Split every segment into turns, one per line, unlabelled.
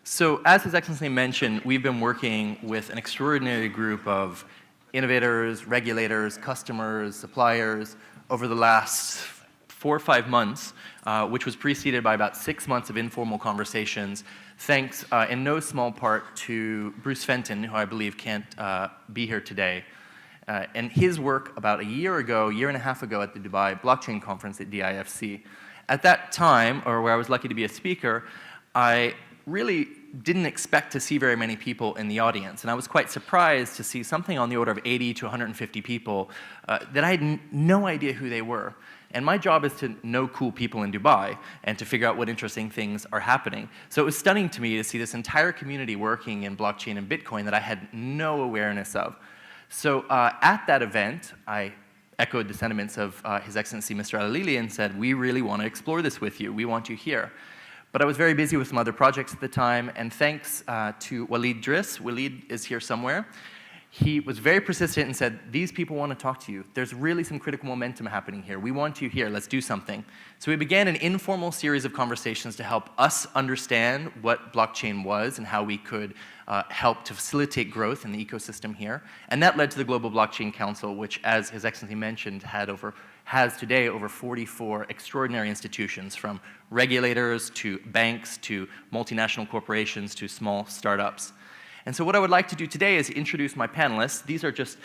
So as His Excellency mentioned, we've been working with an extraordinary group of innovators, regulators, customers, suppliers over the last 4 or 5 months, which was preceded by about 6 months of informal conversations, thanks in no small part to Bruce Fenton, who I believe can't be here today, and his work about a year and a half ago at the Dubai Blockchain Conference at DIFC. At that time, or where I was lucky to be a speaker, I really didn't expect to see very many people in the audience, and I was quite surprised to see something on the order of 80 to 150 people that I had no idea who they were. And my job is to know cool people in Dubai and to figure out what interesting things are happening. So it was stunning to me to see this entire community working in blockchain and Bitcoin that I had no awareness of. So at that event, I echoed the sentiments of His Excellency Mr. Al-Alili and said, we really want to explore this with you. We want you here. But I was very busy with some other projects at the time, and thanks to Walid Driss, Walid is here somewhere, he was very persistent and said, these people want to talk to you. There's really some critical momentum happening here. We want you here. Let's do something. So we began an informal series of conversations to help us understand what blockchain was and how we could help to facilitate growth in the ecosystem here. And that led to the Global Blockchain Council, which, as His Excellency mentioned, has today over 44 extraordinary institutions, from regulators to banks to multinational corporations to small startups. And so what I would like to do today is introduce my panelists. These are just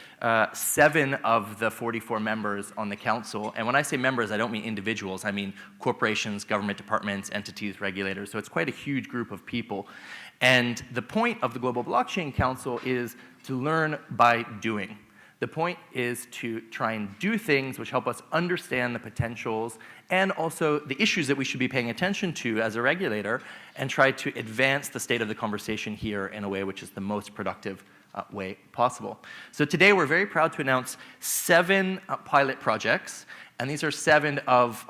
7 of the 44 members on the council. And when I say members, I don't mean individuals. I mean corporations, government departments, entities, regulators. So it's quite a huge group of people. And the point of the Global Blockchain Council is to learn by doing. The point is to try and do things which help us understand the potentials and also the issues that we should be paying attention to as a regulator, and try to advance the state of the conversation here in a way which is the most productive way possible. So today we're very proud to announce 7 pilot projects, and these are 7 of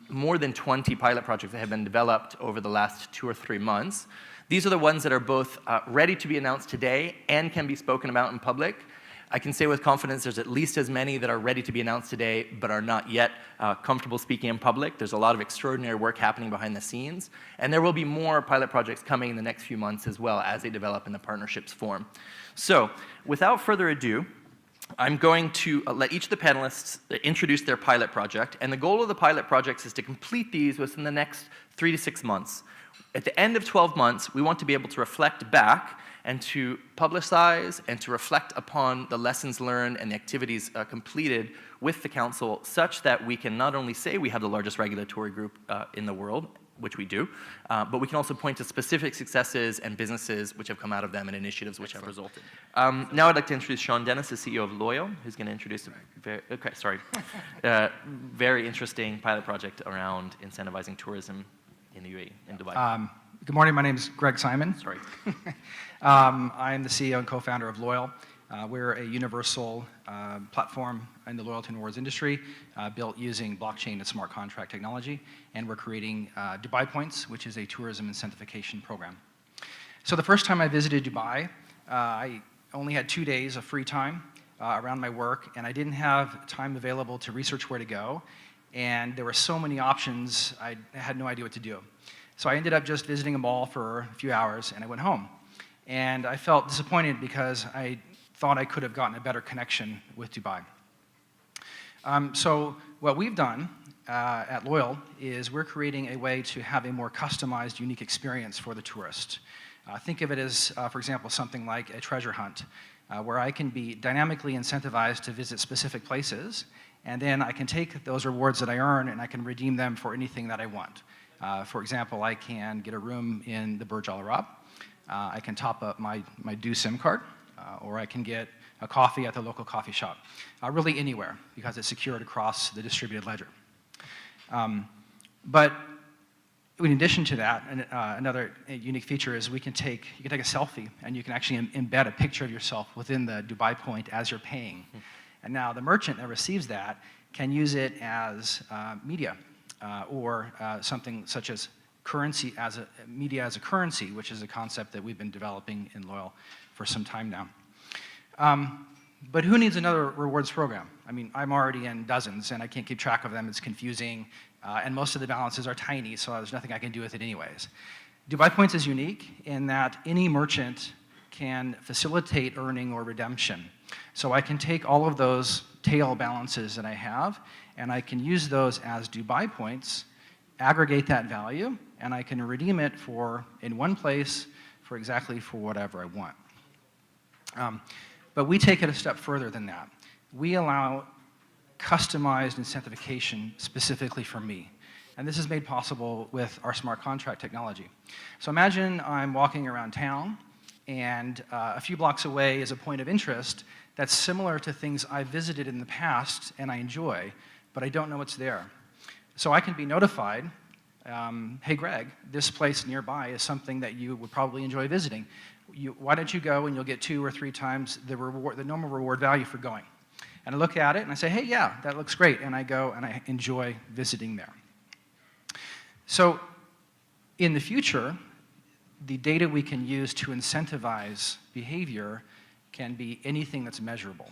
more than 20 pilot projects that have been developed over the last 2 or 3 months. These are the ones that are both ready to be announced today and can be spoken about in public. I can say with confidence there's at least as many that are ready to be announced today but are not yet comfortable speaking in public. There's a lot of extraordinary work happening behind the scenes, and there will be more pilot projects coming in the next few months as well as they develop and the partnerships form. So without further ado, I'm going to let each of the panelists introduce their pilot project, and the goal of the pilot projects is to complete these within the next 3 to 6 months. At the end of 12 months, we want to be able to reflect back and to publicize and to reflect upon the lessons learned and the activities completed with the council, such that we can not only say we have the largest regulatory group in the world, which we do, but we can also point to specific successes and businesses which have come out of them and initiatives which have resulted. Now I'd like to introduce Sean Dennis, the CEO of Loyyal, who's going to introduce a very interesting pilot project around incentivizing tourism in the UAE, in Dubai.
Good morning, my name is Greg Simon.
Sorry.
I am the CEO and co-founder of Loyyal. We're a universal platform in the loyalty and rewards industry, built using blockchain and smart contract technology, and we're creating Dubai Points, which is a tourism incentivization program. So the first time I visited Dubai, I only had 2 days of free time around my work, and I didn't have time available to research where to go, and there were so many options, I had no idea what to do. So I ended up just visiting a mall for a few hours, and I went home. And I felt disappointed because I thought I could have gotten a better connection with Dubai. So what we've done at Loyyal is we're creating a way to have a more customized, unique experience for the tourist. Think of it as, for example, something like a treasure hunt, where I can be dynamically incentivized to visit specific places, and then I can take those rewards that I earn and I can redeem them for anything that I want. For example, I can get a room in the Burj Al Arab. I can top up my due SIM card, or I can get a coffee at the local coffee shop. Really anywhere, because it's secured across the distributed ledger. But in addition to that, another unique feature is you can take a selfie, and you can actually embed a picture of yourself within the Dubai point as you're paying. And now the merchant that receives that can use it as media. Or something such as media as a currency, which is a concept that we've been developing in Loyyal for some time now. But who needs another rewards program? I mean, I'm already in dozens, and I can't keep track of them. It's confusing, and most of the balances are tiny, so there's nothing I can do with it anyways. Dubai Points is unique in that any merchant can facilitate earning or redemption. So I can take all of those tail balances that I have, and I can use those as Dubai Points, aggregate that value, and I can redeem it in one place for whatever I want. But we take it a step further than that. We allow customized incentivization specifically for me. And this is made possible with our smart contract technology. So imagine I'm walking around town, and a few blocks away is a point of interest that's similar to things I've visited in the past and I enjoy, but I don't know what's there. So I can be notified, hey Greg, this place nearby is something that you would probably enjoy visiting. Why don't you go and you'll get 2 or 3 times the normal reward value for going. And I look at it and I say, hey, yeah, that looks great. And I go and I enjoy visiting there. So in the future, the data we can use to incentivize behavior can be anything that's measurable.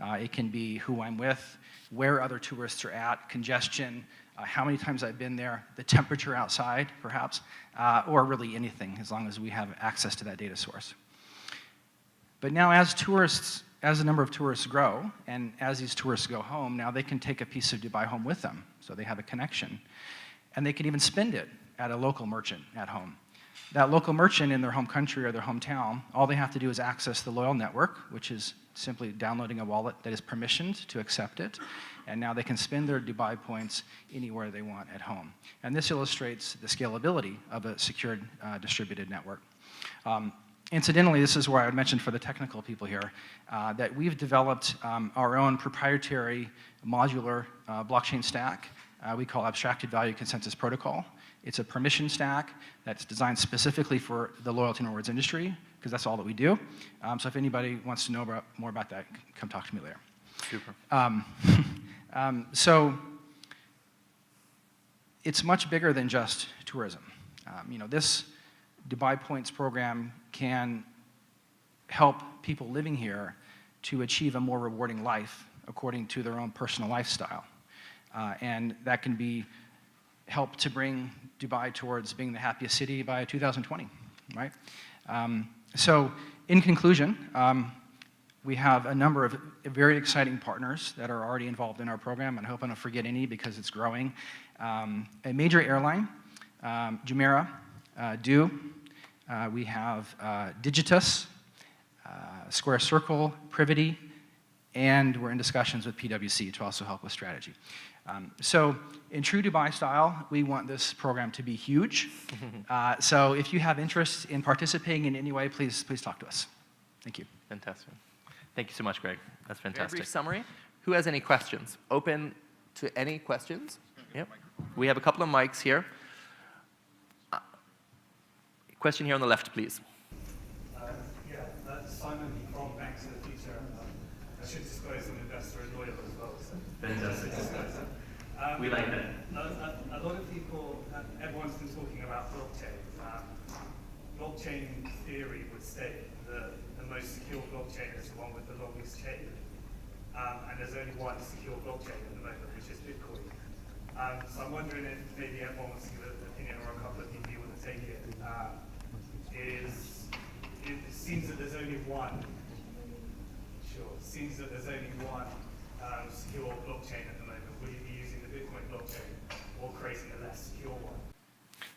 It can be who I'm with, where other tourists are at, congestion, how many times I've been there, the temperature outside, perhaps, or really anything, as long as we have access to that data source. But now as the number of tourists grow, and as these tourists go home, now they can take a piece of Dubai home with them, so they have a connection. And they can even spend it at a local merchant at home. That local merchant in their home country or their hometown, all they have to do is access the Loyyal network, which is simply downloading a wallet that is permissioned to accept it, and now they can spend their Dubai points anywhere they want at home. And this illustrates the scalability of a secured distributed network. Incidentally, this is where I would mention for the technical people here, that we've developed our own proprietary modular blockchain stack we call Abstracted Value Consensus Protocol. It's a permission stack that's designed specifically for the loyalty and rewards industry, because that's all that we do. So if anybody wants to know more about that, come talk to me later.
Super.
So it's much bigger than just tourism. This Dubai Points program can help people living here to achieve a more rewarding life according to their own personal lifestyle. And that can be help to bring Dubai towards being the happiest city by 2020, right? So in conclusion, we have a number of very exciting partners that are already involved in our program, and I hope I don't forget any because it's growing. A major airline, Jumeirah, we have Digitus, Square Circle, Privity, and we're in discussions with PwC to also help with strategy. So in true Dubai style, we want this program to be huge. So if you have interest in participating in any way, please talk to us. Thank you.
Fantastic. Thank you so much, Greg. That's fantastic. Very brief summary. Who has any questions? Open to any questions? Yep. We have a couple of mics here. Question here on the left, please.
Simon from BnkToTheFuture. I should disclose I'm an investor in Loyyal as well. So.
Fantastic. We like that.
A lot of people, everyone's been talking about blockchain. Blockchain theory would state that the most secure blockchain is the one with the longest chain. And there's only one secure blockchain at the moment, which is Bitcoin. So I'm wondering if maybe everyone wants to give an opinion, or a couple of people want to take it. It seems that there's only one. Sure. It seems that there's only one secure blockchain at the moment. Will you be using the Bitcoin blockchain or creating a less secure one?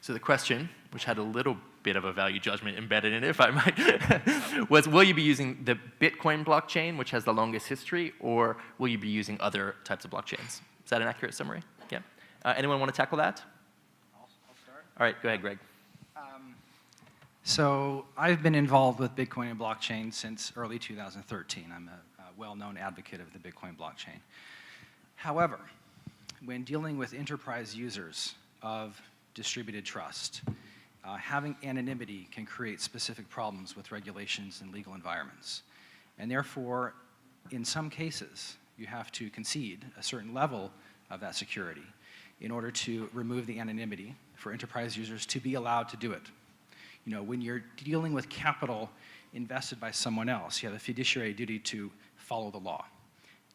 So the question, which had a little bit of a value judgment embedded in it, if I might, was will you be using the Bitcoin blockchain, which has the longest history, or will you be using other types of blockchains? Is that an accurate summary? Yeah. Anyone want to tackle that?
I'll start.
All right, go ahead, Greg.
So I've been involved with Bitcoin and blockchain since early 2013. I'm a well-known advocate of the Bitcoin blockchain. However, when dealing with enterprise users of distributed trust, having anonymity can create specific problems with regulations and legal environments. And therefore, in some cases, you have to concede a certain level of that security in order to remove the anonymity for enterprise users to be allowed to do it. When you're dealing with capital invested by someone else, you have a fiduciary duty to follow the law.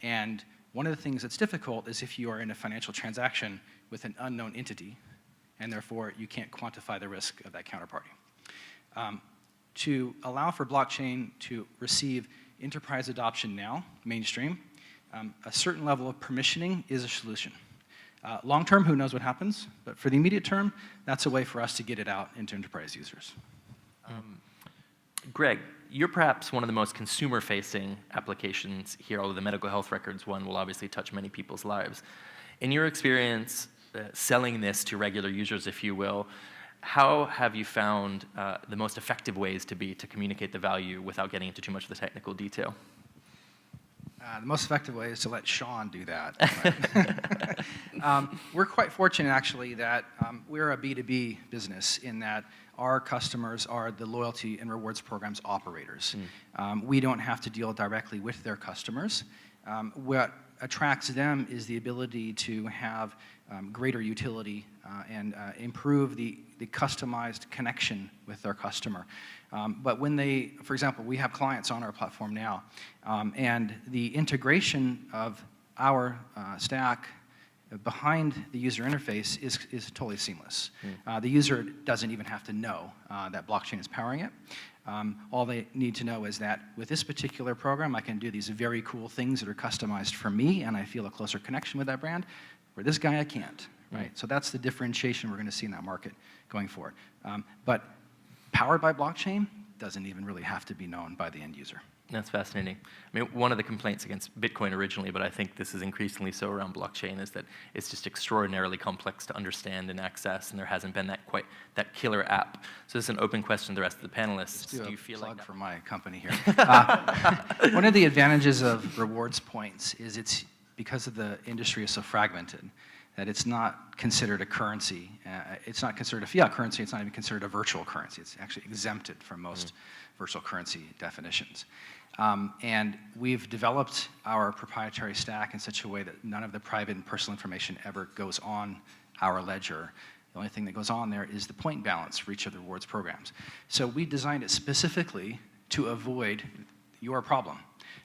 And one of the things that's difficult is if you are in a financial transaction with an unknown entity, and therefore you can't quantify the risk of that counterparty. To allow for blockchain to receive enterprise adoption now, mainstream, a certain level of permissioning is a solution. Long term, who knows what happens, but for the immediate term, that's a way for us to get it out into enterprise users.
Greg, you're perhaps one of the most consumer-facing applications here, although the medical health records one will obviously touch many people's lives. In your experience selling this to regular users, if you will, how have you found the most effective ways to communicate the value without getting into too much of the technical detail?
The most effective way is to let Sean do that. We're quite fortunate, actually, that we're a B2B business in that our customers are the loyalty and rewards programs operators. We don't have to deal directly with their customers. What attracts them is the ability to have greater utility and improve the customized connection with their customer. But when they, for example, we have clients on our platform now, and the integration of our stack behind the user interface is totally seamless. The user doesn't even have to know that blockchain is powering it. All they need to know is that with this particular program, I can do these very cool things that are customized for me, and I feel a closer connection with that brand. For this guy, I can't. Right? So that's the differentiation we're going to see in that market going forward. But powered by blockchain doesn't even really have to be known by the end user.
That's fascinating. I mean, one of the complaints against Bitcoin originally, but I think this is increasingly so around blockchain, is that it's just extraordinarily complex to understand and access, and there hasn't been that killer app. So this is an open question to the rest of the panelists.
Do you
feel
plug
like that?
for my company here? One of the advantages of rewards points is it's because of the industry is so fragmented that it's not considered a currency. It's not considered a fiat currency. It's not even considered a virtual currency. It's actually exempted from most virtual currency definitions. And we've developed our proprietary stack in such a way that none of the private and personal information ever goes on our ledger. The only thing that goes on there is the point balance for each of the rewards programs. So we designed it specifically to avoid your problem.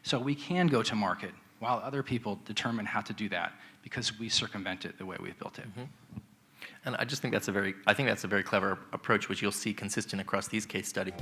So we can go to market while other people determine how to do that because we circumvent it the way we've built it.
And I just think that's a very clever approach, which you'll see consistent across these case studies.